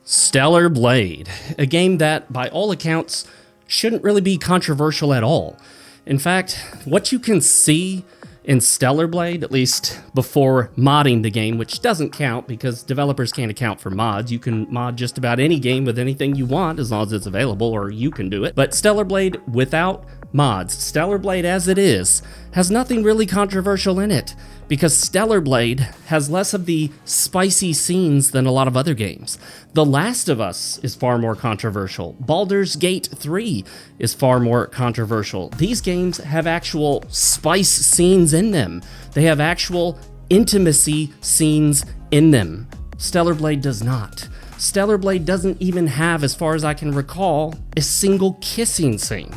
Stellar Blade, a game that, by all accounts, shouldn't really be controversial at all. In fact, what you can see in Stellar Blade, at least before modding the game, which doesn't count because developers can't account for mods. You can mod just about any game with anything you want as long as it's available, or you can do it. But Stellar Blade without mods, Stellar Blade as it is, has nothing really controversial in it, because Stellar Blade has less of the spicy scenes than a lot of other games. The Last of Us is far more controversial. Baldur's Gate 3 is far more controversial. These games have actual spice scenes in them. They have actual intimacy scenes in them. Stellar Blade does not. Stellar Blade doesn't even have, as far as I can recall, a single kissing scene.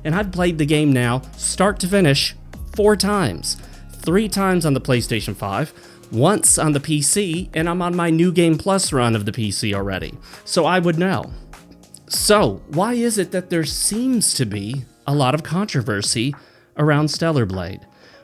And I've played the game now, start to finish, 4 times. 3 times on the PlayStation 5, once on the PC, and I'm on my New Game Plus run of the PC already. So I would know. So, why is it that there seems to be a lot of controversy around Stellar Blade?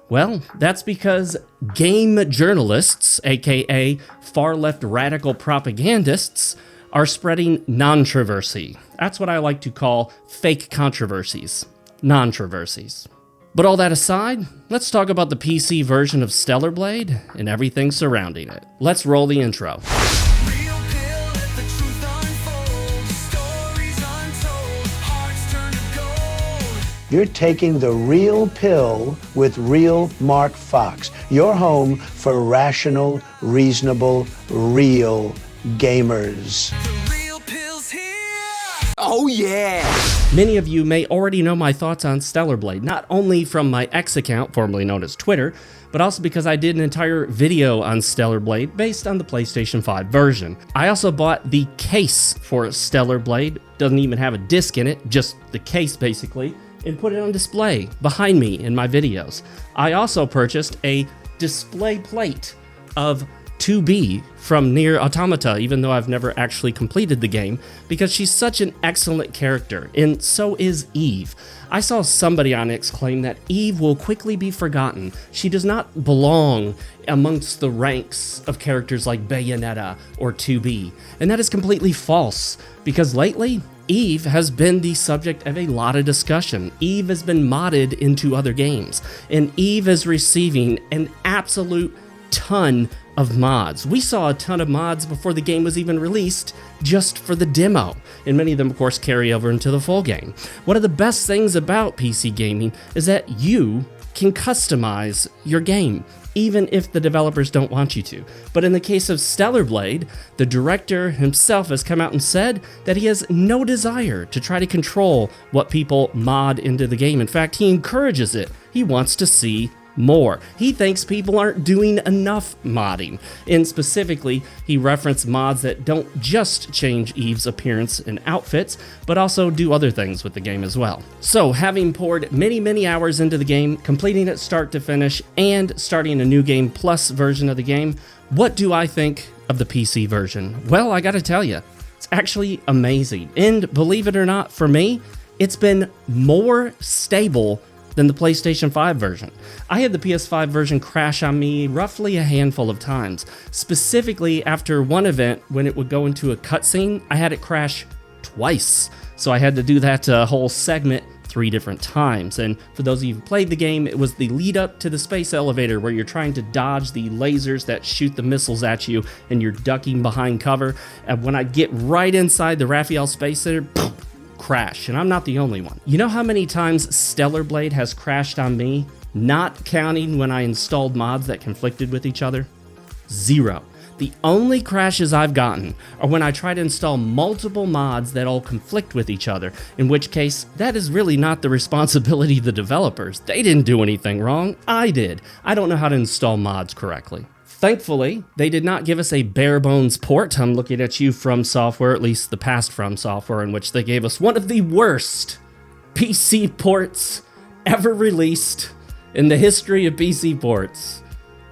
Well, that's because game journalists, aka far-left radical propagandists, are spreading nontroversy. That's what I like to call fake controversies. Nontroversies. But all that aside, let's talk about the PC version of Stellar Blade and everything surrounding it. Let's roll the intro. You're taking the real pill with RealMarcFoxx, your home for rational, reasonable, real gamers. Oh yeah! Many of you may already know my thoughts on Stellar Blade, not only from my X account, formerly known as Twitter, but also because I did an entire video on Stellar Blade based on the PlayStation 5 version. I also bought the case for Stellar Blade, doesn't even have a disc in it, just the case basically, and put it on display behind me in my videos. I also purchased a display plate of 2B from Nier Automata, even though I've never actually completed the game, because she's such an excellent character, and so is Eve. I saw somebody on X claim that Eve will quickly be forgotten. She does not belong amongst the ranks of characters like Bayonetta or 2B, and that is completely false, because lately, Eve has been the subject of a lot of discussion. Eve has been modded into other games, and Eve is receiving an absolute ton of mods. We saw a ton of mods before the game was even released, just for the demo, and many of them of course carry over into the full game. One of the best things about PC gaming is that you can customize your game, even if the developers don't want you to. But in the case of Stellar Blade, the director himself has come out and said that he has no desire to try to control what people mod into the game. In fact, he encourages it. He wants to see more. He thinks people aren't doing enough modding. And specifically, he referenced mods that don't just change Eve's appearance and outfits, but also do other things with the game as well. So, having poured many hours into the game, completing it start to finish, and starting a New Game Plus version of the game, what do I think of the PC version? Well, I gotta tell you, it's actually amazing. And believe it or not, for me, it's been more stable than the PlayStation 5 version. I had the PS5 version crash on me roughly a handful of times. Specifically, after one event, when it would go into a cutscene, I had it crash twice. So I had to do that whole segment 3 different times. And for those of you who played the game, it was the lead up to the space elevator where you're trying to dodge the lasers that shoot the missiles at you and you're ducking behind cover. And when I get right inside the Raphael Space Center, crash, and I'm not the only one. You know how many times Stellar Blade has crashed on me, not counting when I installed mods that conflicted with each other? 0. The only crashes I've gotten are when I try to install multiple mods that all conflict with each other, in which case, that is really not the responsibility of the developers. They didn't do anything wrong, I did. I don't know how to install mods correctly. Thankfully, they did not give us a bare bones port. I'm looking at you, From Software, at least the past From Software, in which they gave us one of the worst PC ports ever released in the history of PC ports.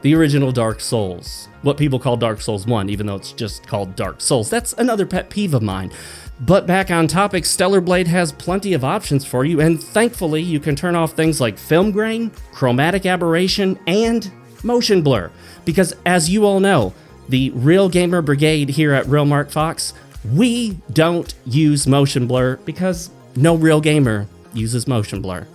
The original Dark Souls. What people call Dark Souls 1, even though it's just called Dark Souls. That's another pet peeve of mine. But back on topic, Stellar Blade has plenty of options for you, and thankfully you can turn off things like film grain, chromatic aberration, and motion blur. Because as you all know, the Real Gamer Brigade here at RealMarcFoxx, We don't use motion blur because no real gamer uses motion blur.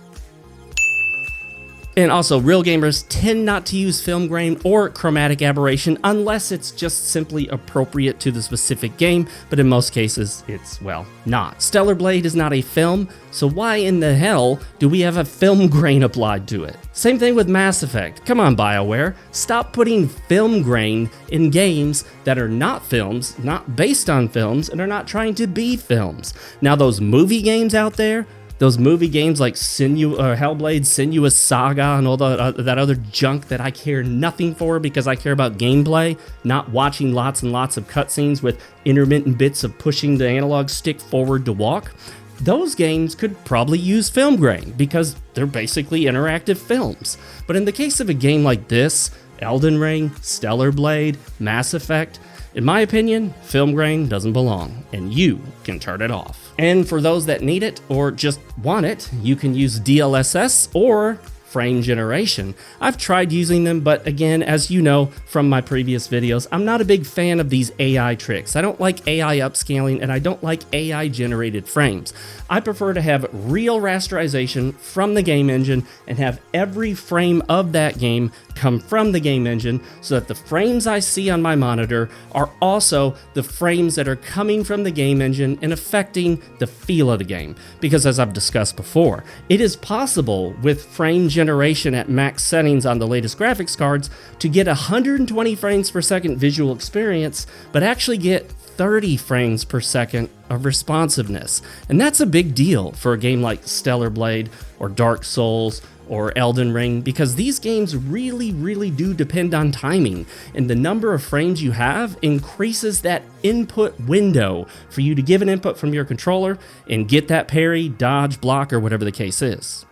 And also, real gamers tend not to use film grain or chromatic aberration unless it's just simply appropriate to the specific game, but in most cases, it's, well, not. Stellar Blade is not a film, so why in the hell do we have a film grain applied to it? Same thing with Mass Effect. Come on, BioWare. Stop putting film grain in games that are not films, not based on films, and are not trying to be films. Now, those movie games out there, those movie games like Hellblade, Senua's Saga, and all that other junk that I care nothing for because I care about gameplay, not watching lots and lots of cutscenes with intermittent bits of pushing the analog stick forward to walk. Those games could probably use film grain because they're basically interactive films. But in the case of a game like this, Elden Ring, Stellar Blade, Mass Effect, in my opinion, film grain doesn't belong, and you can turn it off. And for those that need it or just want it, you can use DLSS or frame generation. I've tried using them, but again, as you know from my previous videos, I'm not a big fan of these AI tricks. I don't like AI upscaling, and I don't like AI generated frames. I prefer to have real rasterization from the game engine and have every frame of that game come from the game engine so that the frames I see on my monitor are also the frames that are coming from the game engine and affecting the feel of the game. Because as I've discussed before, it is possible with frame generation at max settings on the latest graphics cards to get 120 frames per second visual experience, but actually get 30 frames per second of responsiveness. And that's a big deal for a game like Stellar Blade or Dark Souls or Elden Ring, because these games really do depend on timing, and the number of frames you have increases that input window for you to give an input from your controller and get that parry, dodge, block, or whatever the case is.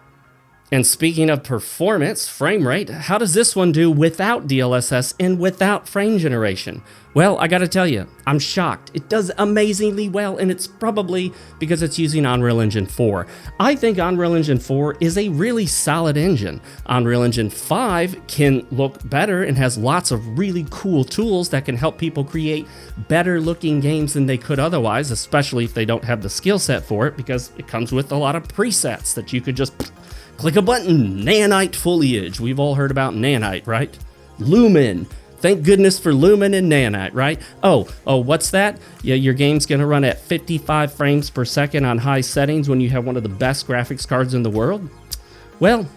And speaking of performance, frame rate, how does this one do without DLSS and without frame generation? Well, I gotta tell you, I'm shocked. It does amazingly well, and it's probably because it's using Unreal Engine 4. I think Unreal Engine 4 is a really solid engine. Unreal Engine 5 can look better and has lots of really cool tools that can help people create better looking games than they could otherwise, especially if they don't have the skill set for it, because it comes with a lot of presets that you could just click a button. Nanite foliage. We've all heard about Nanite, right? Lumen. Thank goodness for Lumen and Nanite, right? Oh, what's that? Yeah, your game's gonna run at 55 frames per second on high settings when you have one of the best graphics cards in the world? Well,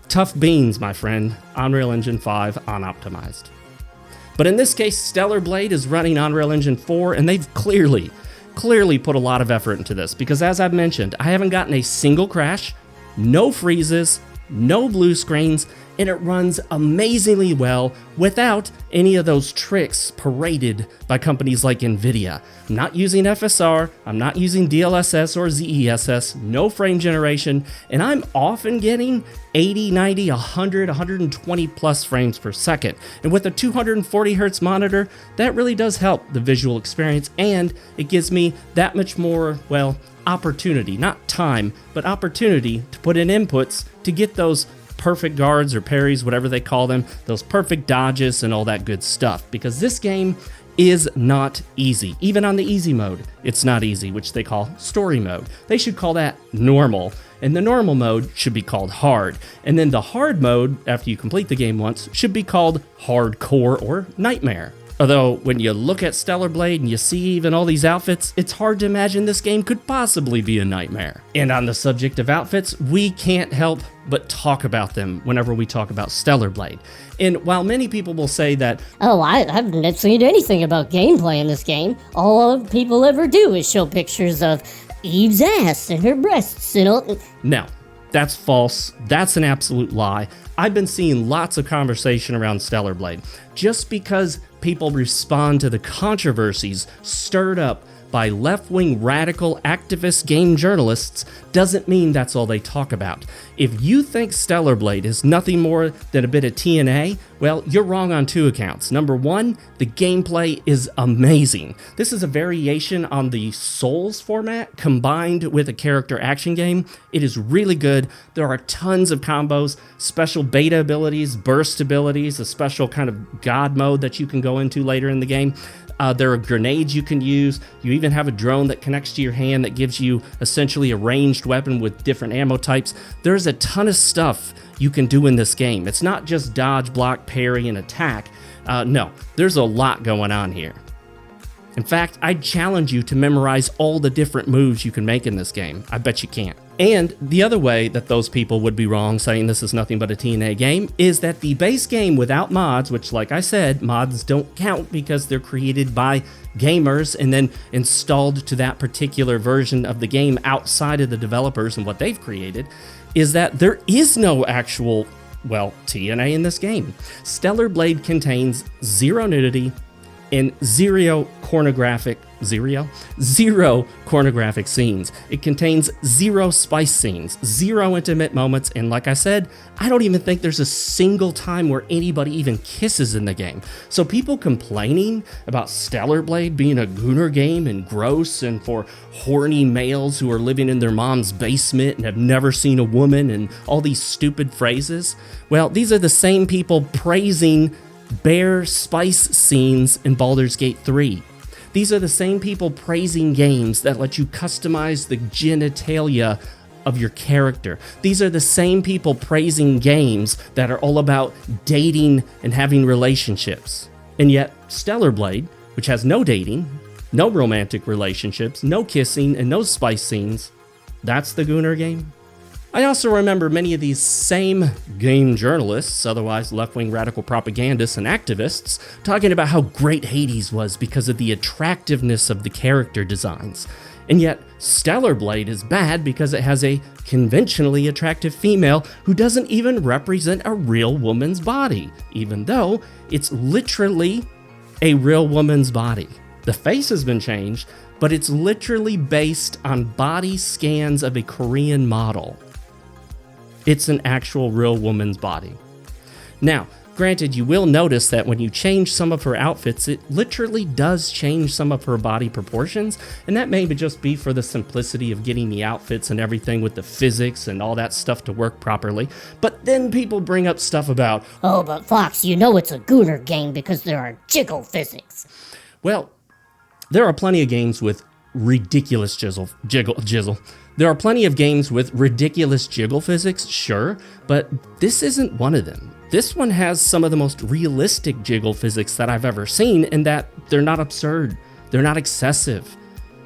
tough beans, my friend. Unreal Engine 5 unoptimized. But in this case, Stellar Blade is running Unreal Engine 4, and they've clearly put a lot of effort into this, because as I've mentioned, I haven't gotten a single crash, no freezes, no blue screens, and it runs amazingly well without any of those tricks paraded by companies like NVIDIA. I'm not using FSR, I'm not using DLSS or ZESS, no frame generation, and I'm often getting 80, 90, 100, 120 plus frames per second. And with a 240 Hz monitor, that really does help the visual experience, and it gives me that much more, well, opportunity, not time, but opportunity to put in inputs to get those perfect guards or parries, whatever they call them, those perfect dodges and all that good stuff, because this game is not easy. Even on the easy mode, it's not easy, which they call story mode. They should call that normal, and the normal mode should be called hard. And then the hard mode, after you complete the game once, should be called hardcore or nightmare. Although, when you look at Stellar Blade and you see even all these outfits, it's hard to imagine this game could possibly be a nightmare. And on the subject of outfits, we can't help but talk about them whenever we talk about Stellar Blade. And while many people will say that, oh, I've not seen anything about gameplay in this game, all people ever do is show pictures of Eve's ass and her breasts and all. No, that's false. That's an absolute lie. I've been seeing lots of conversation around Stellar Blade. Just because people respond to the controversies stirred up by left-wing radical activist game journalists doesn't mean that's all they talk about. If you think Stellar Blade is nothing more than a bit of TNA, well, you're wrong on two accounts. Number one, the gameplay is amazing. This is a variation on the Souls format combined with a character action game. It is really good. There are tons of combos, special beta abilities, burst abilities, a special kind of god mode that you can go into later in the game. There are grenades you can use. You even have a drone that connects to your hand that gives you essentially a ranged weapon with different ammo types. There's a ton of stuff you can do in this game. It's not just dodge, block, parry, and attack. No, there's a lot going on here. In fact, I'd challenge you to memorize all the different moves you can make in this game. I bet you can't. And the other way that those people would be wrong saying this is nothing but a TNA game is that the base game without mods, which like I said, mods don't count because they're created by gamers and then installed to that particular version of the game outside of the developers and what they've created, is that there is no actual, well, TNA in this game. Stellar Blade contains zero nudity and zero pornographic scenes. It contains zero spice scenes, zero intimate moments, and like I said, I don't even think there's a single time where anybody even kisses in the game. So people complaining about Stellar Blade being a gooner game and gross and for horny males who are living in their mom's basement and have never seen a woman and all these stupid phrases, well, these are the same people praising bare spice scenes in Baldur's Gate 3. These are the same people praising games that let you customize the genitalia of your character. These are the same people praising games that are all about dating and having relationships. And yet, Stellar Blade, which has no dating, no romantic relationships, no kissing, and no spice scenes, that's the Gooner game? I also remember many of these same game journalists, otherwise left-wing radical propagandists and activists, talking about how great Hades was because of the attractiveness of the character designs. And yet, Stellar Blade is bad because it has a conventionally attractive female who doesn't even represent a real woman's body, even though it's literally a real woman's body. The face has been changed, but it's literally based on body scans of a Korean model. It's an actual real woman's body. Now, granted, you will notice that when you change some of her outfits, it literally does change some of her body proportions, and that may just be for the simplicity of getting the outfits and everything with the physics and all that stuff to work properly. But then people bring up stuff about, oh, but Fox, you know it's a Gooner game because there are jiggle physics. Well, there are plenty of games with ridiculous jiggle. There are plenty of games with ridiculous jiggle physics, sure, but this isn't one of them. This one has some of the most realistic jiggle physics that I've ever seen in that they're not absurd, they're not excessive.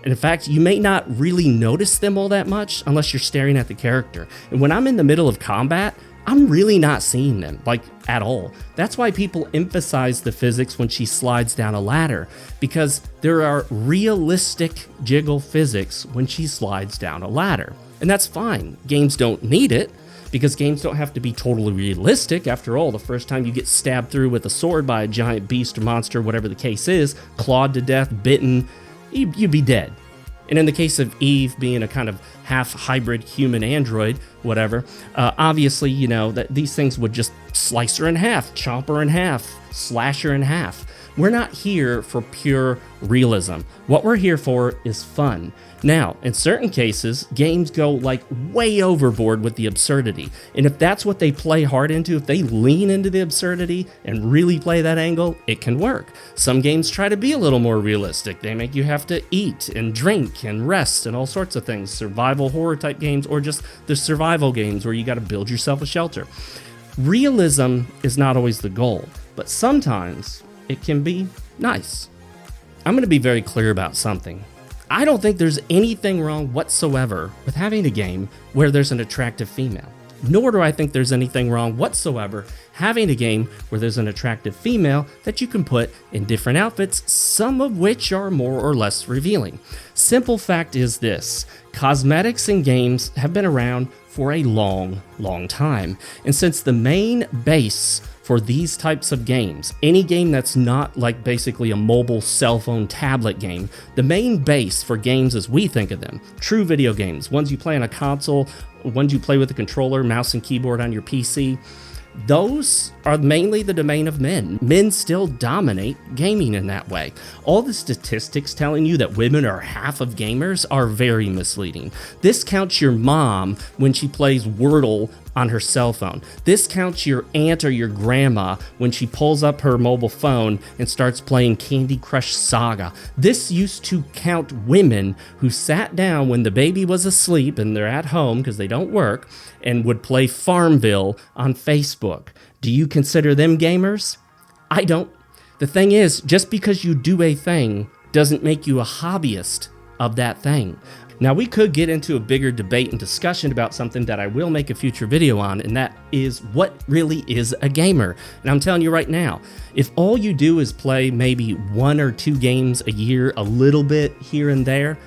And in fact, you may not really notice them all that much unless you're staring at the character. And when I'm in the middle of combat, I'm really not seeing them, like, at all. That's why people emphasize the physics when she slides down a ladder, because there are realistic jiggle physics when she slides down a ladder. And that's fine. Games don't need it, because games don't have to be totally realistic. After all, the first time you get stabbed through with a sword by a giant beast or monster, whatever the case is, clawed to death, bitten, you'd be dead. And in the case of Eve being a kind of half hybrid human android, whatever, obviously, you know, that these things would just slice her in half, chomp her in half, slash her in half. We're not here for pure realism. What we're here for is fun. Now, in certain cases, games go like way overboard with the absurdity. And if that's what they play hard into, if they lean into the absurdity and really play that angle, it can work. Some games try to be a little more realistic. They make you have to eat and drink and rest and all sorts of things. Survival horror type games, or just the survival games where you got to build yourself a shelter. Realism is not always the goal, but sometimes it can be nice. I'm going to be very clear about something. I don't think there's anything wrong whatsoever with having a game where there's an attractive female. Nor do I think there's anything wrong whatsoever having a game where there's an attractive female that you can put in different outfits, some of which are more or less revealing. Simple fact is this: cosmetics in games have been around for a long, long time. And since the main base for these types of games, any game that's not like basically a mobile cell phone tablet game, the main base for games as we think of them, true video games, ones you play on a console, ones you play with a controller, mouse and keyboard on your PC, those are mainly the domain of men. Men still dominate gaming in that way. All the statistics telling you that women are half of gamers are very misleading. This counts your mom when she plays Wordle on her cell phone. This counts your aunt or your grandma when she pulls up her mobile phone and starts playing Candy Crush Saga. This used to count women who sat down when the baby was asleep and they're at home because they don't work and would play Farmville on Facebook. Do you consider them gamers? I don't. The thing is, just because you do a thing doesn't make you a hobbyist of that thing. Now, we could get into a bigger debate and discussion about something that I will make a future video on, and that is what really is a gamer. And I'm telling you right now, if all you do is play maybe 1 or 2 games a year, a little bit here and there,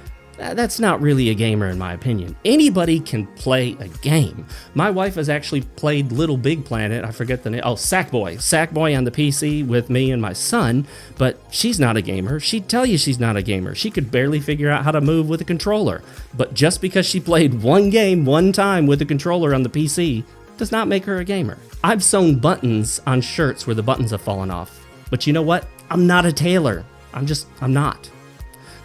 that's not really a gamer in my opinion. Anybody can play a game. My wife has actually played Little Big Planet, I forget the name, Sackboy on the PC with me and my son, but she's not a gamer. She'd tell you she's not a gamer. She could barely figure out how to move with a controller. But just because she played one game one time with a controller on the PC does not make her a gamer. I've sewn buttons on shirts where the buttons have fallen off. But you know what? I'm not a tailor. I'm not.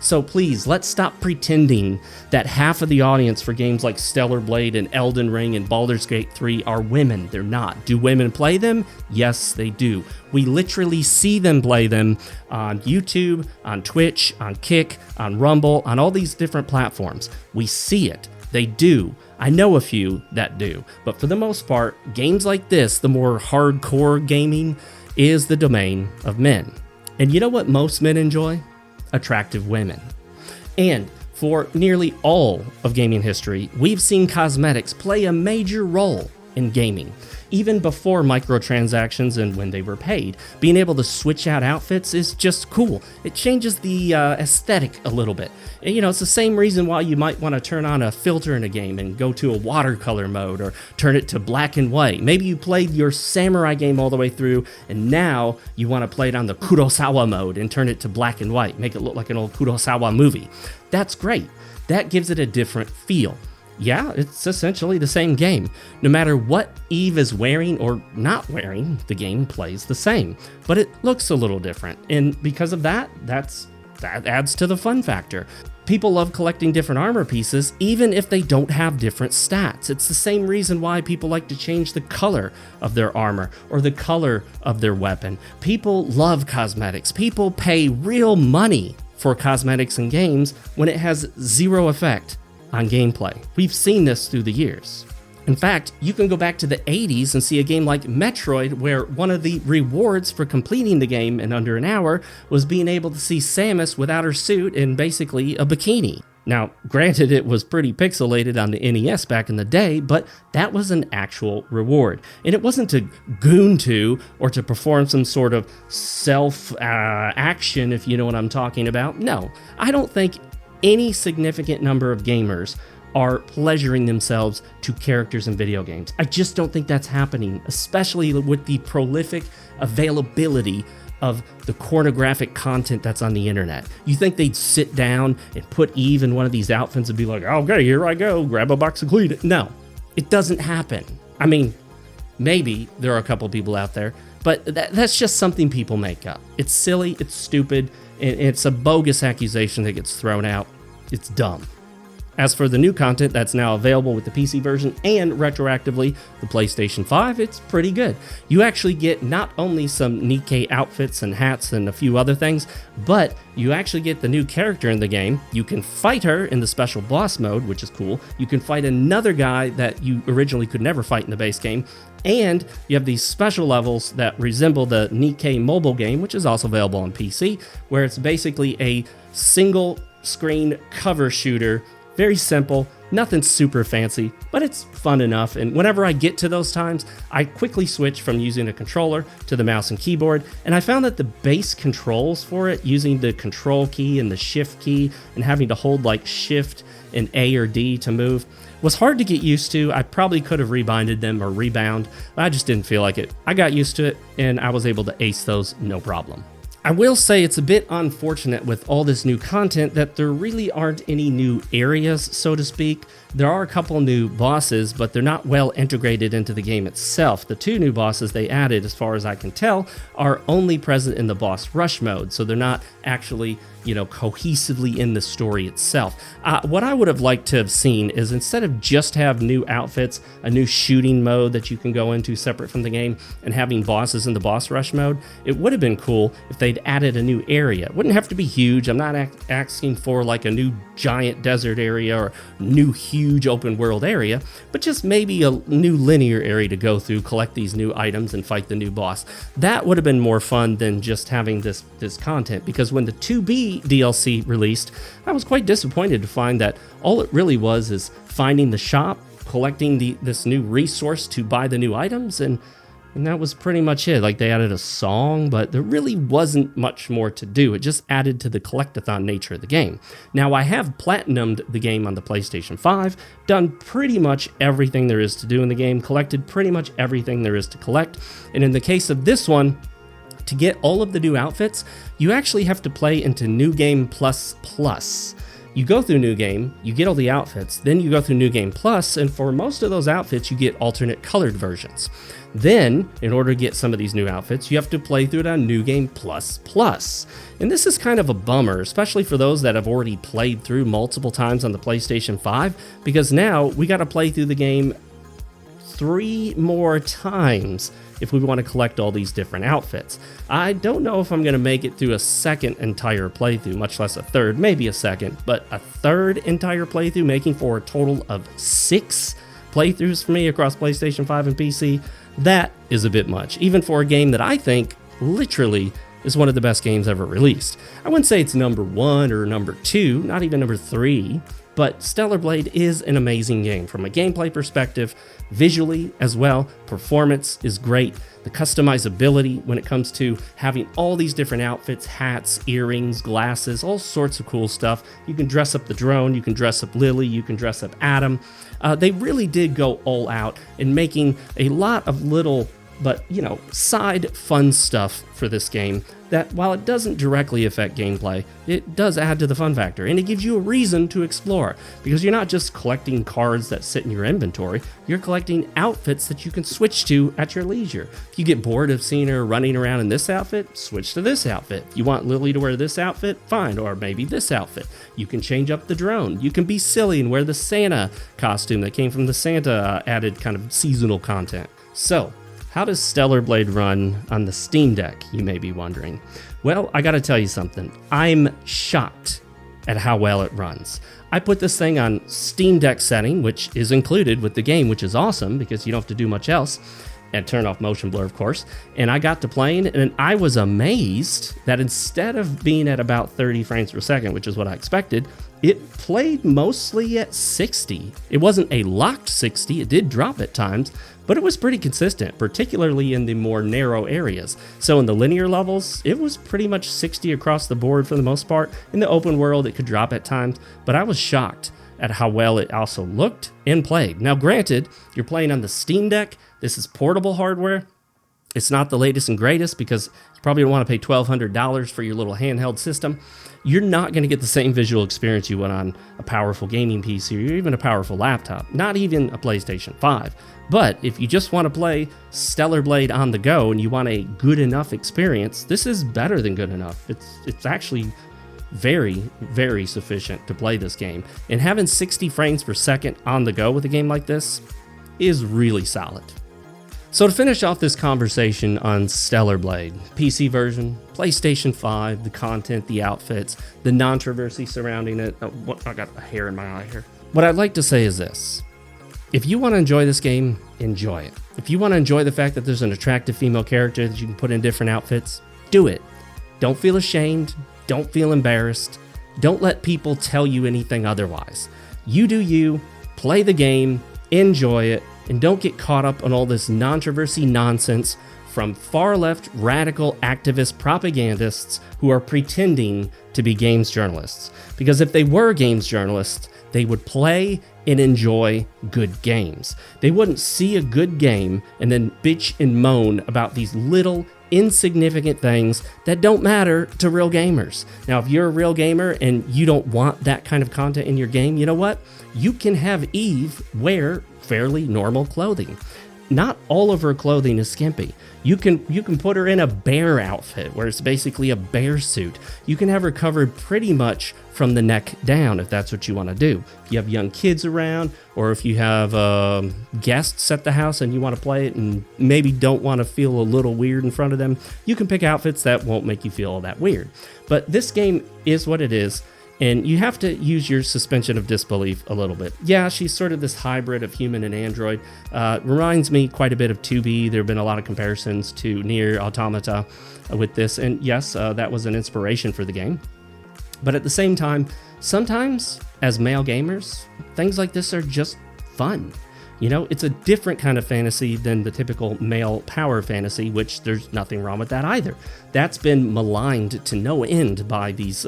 So please, let's stop pretending that half of the audience for games like Stellar Blade and Elden Ring and Baldur's Gate 3 are women. They're not. Do women play them? Yes, they do. We literally see them play them on YouTube, on Twitch, on Kick, on Rumble, on all these different platforms. We see it. They do. I know a few that do. But for the most part, games like this, the more hardcore gaming, is the domain of men. And you know what most men enjoy? Attractive women. And for nearly all of gaming history, we've seen cosmetics play a major role in gaming. Even before microtransactions and when they were paid, being able to switch out outfits is just cool. It changes the aesthetic a little bit. And, you know, it's the same reason why you might want to turn on a filter in a game and go to a watercolor mode or turn it to black and white. Maybe you played your samurai game all the way through and now you want to play it on the Kurosawa mode and turn it to black and white, make it look like an old Kurosawa movie. That's great. That gives it a different feel. Yeah, it's essentially the same game. No matter what Eve is wearing or not wearing, the game plays the same. But it looks a little different. And because of that, that adds to the fun factor. People love collecting different armor pieces, even if they don't have different stats. It's the same reason why people like to change the color of their armor or the color of their weapon. People love cosmetics. People pay real money for cosmetics in games when it has zero effect on gameplay. We've seen this through the years. In fact, you can go back to the 80s and see a game like Metroid where one of the rewards for completing the game in under an hour was being able to see Samus without her suit in basically a bikini. Now, granted, it was pretty pixelated on the NES back in the day, but that was an actual reward. And it wasn't to goon to or to perform some sort of self-action, if you know what I'm talking about. No, I don't think any significant number of gamers are pleasuring themselves to characters in video games. I just don't think that's happening, especially with the prolific availability of the pornographic content that's on the internet. You think they'd sit down and put Eve in one of these outfits and be like, okay, here I go, grab a box of Clean? No, it doesn't happen. I mean, maybe there are a couple people out there, but that's just something people make up. It's silly, it's stupid, and it's a bogus accusation that gets thrown out. It's dumb. As for the new content that's now available with the PC version and retroactively the PlayStation 5, it's pretty good. You actually get not only some Nikkei outfits and hats and a few other things, but you actually get the new character in the game. You can fight her in the special boss mode, which is cool. You can fight another guy that you originally could never fight in the base game. And you have these special levels that resemble the Nikkei mobile game, which is also available on PC, where it's basically a single screen cover shooter. Very simple, nothing super fancy, but it's fun enough. And whenever I get to those times, I quickly switch from using a controller to the mouse and keyboard. And I found that the base controls for it, using the control key and the shift key and having to hold like shift and A or D to move, was hard to get used to. I probably could have rebinded them or rebound, but I just didn't feel like it. I got used to it and I was able to ace those no problem. I will say it's a bit unfortunate with all this new content that there really aren't any new areas, so to speak. There are a couple new bosses, but they're not well integrated into the game itself. The 2 new bosses they added, as far as I can tell, are only present in the boss rush mode, so they're not actually, cohesively in the story itself. What I would have liked to have seen is, instead of just have new outfits, a new shooting mode that you can go into separate from the game, and having bosses in the boss rush mode, it would have been cool if they'd added a new area. It wouldn't have to be huge. I'm not asking for like a new giant desert area or new huge open world area, but just maybe a new linear area to go through, collect these new items, and fight the new boss. That would have been more fun than just having this content, because when the 2B DLC released, I was quite disappointed to find that all it really was is finding the shop, collecting this new resource to buy the new items, and that was pretty much it. Like, they added a song, but there really wasn't much more to do. It just added to the collectathon nature of the game. Now, I have platinumed the game on the PlayStation 5, done pretty much everything there is to do in the game, collected pretty much everything there is to collect, and in the case of this one, to get all of the new outfits, you actually have to play into New Game Plus Plus. You go through New Game, you get all the outfits, then you go through New Game Plus, and for most of those outfits, you get alternate colored versions. Then, in order to get some of these new outfits, you have to play through it on New Game Plus Plus. And this is kind of a bummer, especially for those that have already played through multiple times on the PlayStation 5, because now we got to play through the game 3 more times if we want to collect all these different outfits. I don't know if I'm going to make it through a second entire playthrough, much less a third, maybe a second, but a third entire playthrough, making for a total of 6 playthroughs for me across PlayStation 5 and PC, that is a bit much, even for a game that I think literally is one of the best games ever released. I wouldn't say it's number 1 or number 2, not even number 3, but Stellar Blade is an amazing game from a gameplay perspective, visually as well. Performance is great. The customizability when it comes to having all these different outfits, hats, earrings, glasses, all sorts of cool stuff. You can dress up the drone, you can dress up Lily, you can dress up Adam. They really did go all out in making a lot of little, but side fun stuff for this game that, while it doesn't directly affect gameplay, it does add to the fun factor, and it gives you a reason to explore, because you're not just collecting cards that sit in your inventory, you're collecting outfits that you can switch to at your leisure. If you get bored of seeing her running around in this outfit, switch to this outfit. If you want Lily to wear this outfit, fine, or maybe this outfit. You can change up the drone. You can be silly and wear the Santa costume that came from the Santa added kind of seasonal content. So, how does Stellar Blade run on the Steam Deck, you may be wondering? Well, I gotta tell you something. I'm shocked at how well it runs. I put this thing on Steam Deck setting, which is included with the game, which is awesome because you don't have to do much else, and turn off motion blur, of course. And I got to playing, and I was amazed that instead of being at about 30 frames per second, which is what I expected, it played mostly at 60. It wasn't a locked 60, it did drop at times, but it was pretty consistent, particularly in the more narrow areas. So in the linear levels, it was pretty much 60 across the board for the most part. In the open world, it could drop at times, but I was shocked at how well it also looked and played. Now granted, you're playing on the Steam Deck, this is portable hardware. It's not the latest and greatest because you probably don't want to pay $1,200 for your little handheld system. You're not going to get the same visual experience you would on a powerful gaming PC or even a powerful laptop, not even a PlayStation 5. But if you just want to play Stellar Blade on the go and you want a good enough experience, this is better than good enough. It's actually very, very sufficient to play this game. And having 60 frames per second on the go with a game like this is really solid. So to finish off this conversation on Stellar Blade, PC version, PlayStation 5, the content, the outfits, the controversy surrounding it. I got a hair in my eye here. What I'd like to say is this. If you want to enjoy this game, enjoy it. If you want to enjoy the fact that there's an attractive female character that you can put in different outfits, do it. Don't feel ashamed. Don't feel embarrassed. Don't let people tell you anything otherwise. You do you, play the game, enjoy it, and don't get caught up on all this controversy nonsense from far-left radical activist propagandists who are pretending to be games journalists. Because if they were games journalists, they would play and enjoy good games. They wouldn't see a good game and then bitch and moan about these little insignificant things that don't matter to real gamers. Now, if you're a real gamer and you don't want that kind of content in your game, you know what? You can have Eve wear fairly normal clothing. Not all of her clothing is skimpy. You can put her in a bear outfit where it's basically a bear suit. You can have her covered pretty much from the neck down if that's what you want to do. If you have young kids around, or if you have guests at the house and you want to play it and maybe don't want to feel a little weird in front of them, you can pick outfits that won't make you feel all that weird. But this game is what it is. And you have to use your suspension of disbelief a little bit. Yeah, she's sort of this hybrid of human and android. Reminds me quite a bit of 2B. There have been a lot of comparisons to Nier Automata with this. And yes, that was an inspiration for the game. But at the same time, sometimes as male gamers, things like this are just fun. You know, it's a different kind of fantasy than the typical male power fantasy, which there's nothing wrong with that either. That's been maligned to no end by these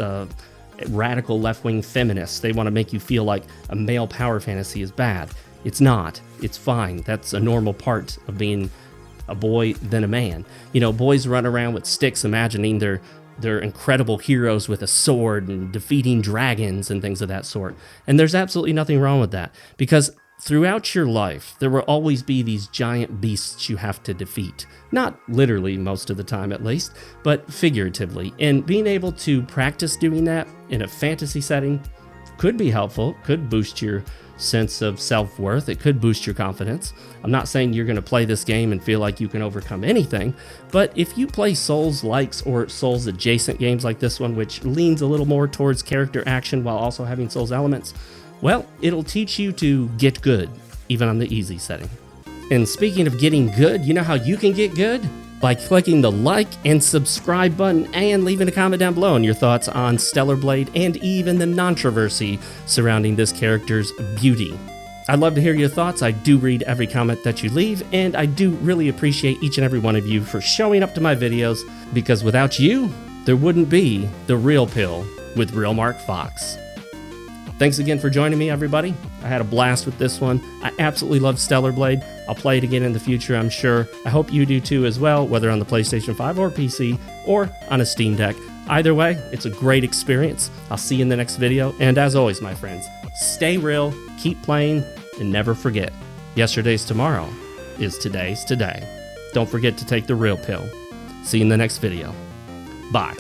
radical left-wing feminists. They want to make you feel like a male power fantasy is bad. It's not. It's fine. That's a normal part of being a boy than a man. You know, boys run around with sticks imagining they're incredible heroes with a sword and defeating dragons and things of that sort. And there's absolutely nothing wrong with that, because throughout your life, there will always be these giant beasts you have to defeat. Not literally most of the time at least, but figuratively. And being able to practice doing that in a fantasy setting could be helpful, could boost your sense of self-worth, it could boost your confidence. I'm not saying you're going to play this game and feel like you can overcome anything, but if you play Souls-likes or Souls-adjacent games like this one, which leans a little more towards character action while also having Souls elements, well, it'll teach you to get good, even on the easy setting. And speaking of getting good, you know how you can get good? By clicking the like and subscribe button and leaving a comment down below on your thoughts on Stellar Blade and even the controversy surrounding this character's beauty. I'd love to hear your thoughts. I do read every comment that you leave, and I do really appreciate each and every one of you for showing up to my videos, because without you, there wouldn't be the Real Pill with RealMarcFoxx. Thanks again for joining me, everybody. I had a blast with this one. I absolutely love Stellar Blade. I'll play it again in the future, I'm sure. I hope you do too as well, whether on the PlayStation 5 or PC or on a Steam Deck. Either way, it's a great experience. I'll see you in the next video. And as always, my friends, stay real, keep playing, and never forget, yesterday's tomorrow is today's today. Don't forget to take the real pill. See you in the next video. Bye.